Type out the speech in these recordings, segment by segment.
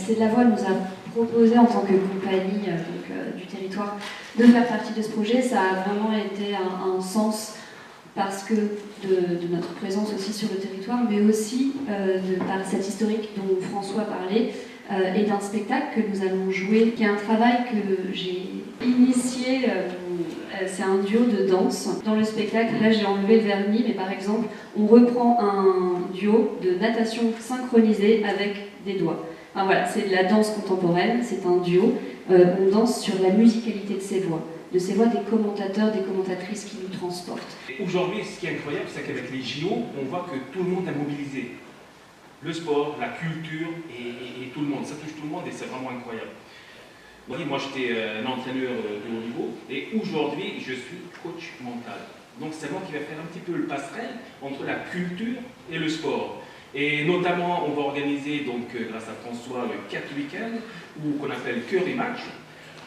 Cité de la Voix nous a proposé en tant que compagnie du territoire de faire partie de ce projet. Ça a vraiment été un sens parce que de notre présence aussi sur le territoire, mais aussi par cette historique dont François parlait, et d'un spectacle que nous allons jouer, qui est un travail que j'ai initié, c'est un duo de danse. Dans le spectacle, là j'ai enlevé le vernis, mais par exemple, on reprend un duo de natation synchronisée avec des doigts. Enfin, voilà, c'est de la danse contemporaine, c'est un duo. On danse sur la musicalité de ces voix des commentateurs, des commentatrices qui nous transportent. Aujourd'hui, ce qui est incroyable, c'est qu'avec les JO, on voit que tout le monde est mobilisé. Le sport, la culture et tout le monde. Ça touche tout le monde et c'est vraiment incroyable. Moi, j'étais un entraîneur de haut niveau et aujourd'hui, je suis coach mental. Donc, c'est moi qui vais faire un petit peu le passerelle entre la culture et le sport. Et notamment, on va organiser, donc, grâce à François, 4 week-ends qu'on appelle Cœur et Match,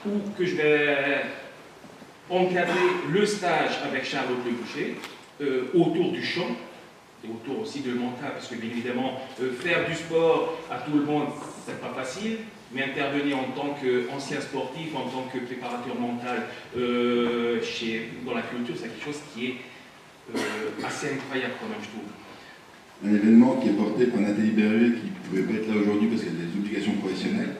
où que je vais encadrer le stage avec Charlotte Le Boucher autour du chant et autour aussi de mental, parce que bien évidemment, faire du sport à tout le monde, c'est pas facile, mais intervenir en tant qu'ancien sportif, en tant que préparateur mental dans la culture, c'est quelque chose qui est assez incroyable quand même, je trouve. Un événement qui est porté par Nathalie Berruet, qui ne pouvait pas être là aujourd'hui parce qu'elle a des obligations professionnelles.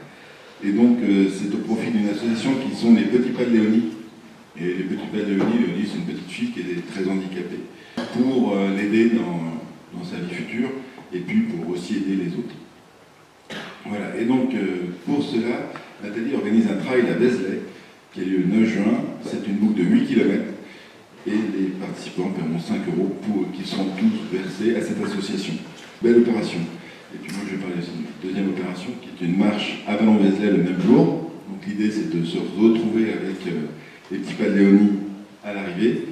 Et donc, c'est au profit d'une association qui sont les Petits Pas de Léonie. Et les Petits Pas de Léonie, c'est une petite fille qui est très handicapée. Pour l'aider dans sa vie future, et puis pour aussi aider les autres. Voilà, et donc, pour cela, Nathalie organise un trail à Vézelay, qui a lieu le 9 juin. C'est une boucle de 8 km. Et les participants paieront 5 € qui seront tous versés à cette association. Belle opération. Et puis moi je vais parler aussi d'une deuxième opération qui est une marche à Vallon-Vézelay le même jour. Donc l'idée c'est de se retrouver avec les Petits Pas de Léonie à l'arrivée.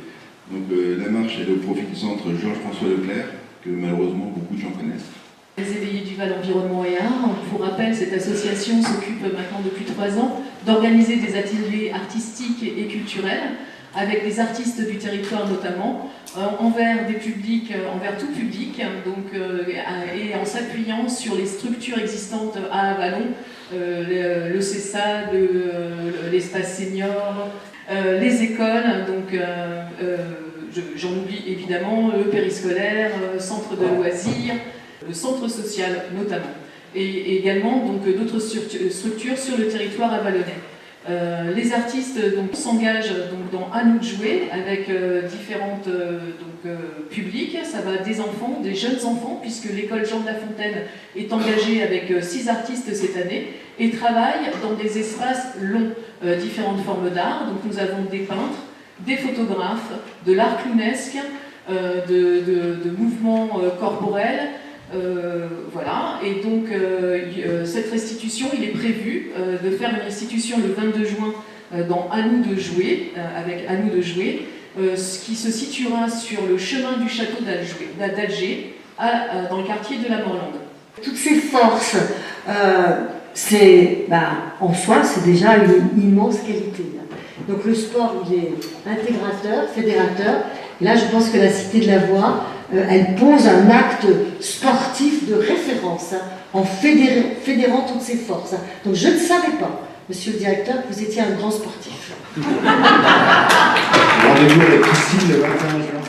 Donc la marche est au profit du centre Georges-François Leclerc, que malheureusement beaucoup de gens connaissent. Les éveillés du Val Environnement et Art, pour rappel, cette association s'occupe maintenant depuis 3 ans d'organiser des ateliers artistiques et culturels avec des artistes du territoire notamment, envers des publics, envers tout public, donc, et en s'appuyant sur les structures existantes à Avallon, le CESA, l'espace senior, les écoles, donc j'en oublie évidemment, le périscolaire, centre de loisirs, le centre social notamment, et également d'autres structures sur le territoire avallonnais. Les artistes s'engagent dans À nous de jouer avec différentes publics. Ça va des enfants, des jeunes enfants, puisque l'école Jean de La Fontaine est engagée avec 6 artistes cette année et travaille dans des espaces longs, différentes formes d'art. Donc nous avons des peintres, des photographes, de l'art clownesque, de mouvements corporels. Voilà, et donc cette restitution, il est prévu de faire une restitution le 22 juin dans À nous de jouer, avec À nous de jouer, ce qui se situera sur le chemin du château d'Alger, dans le quartier de la Morlande. Toutes ces forces, en soi, c'est déjà une immense qualité. Donc le sport, il est intégrateur, fédérateur. Là, je pense que la Cité de la Voix, elle pose un acte sportif de référence en fédérant toutes ces forces. Donc je ne savais pas, monsieur le directeur, que vous étiez un grand sportif. Rendez-vous avec Christine le 21 juin.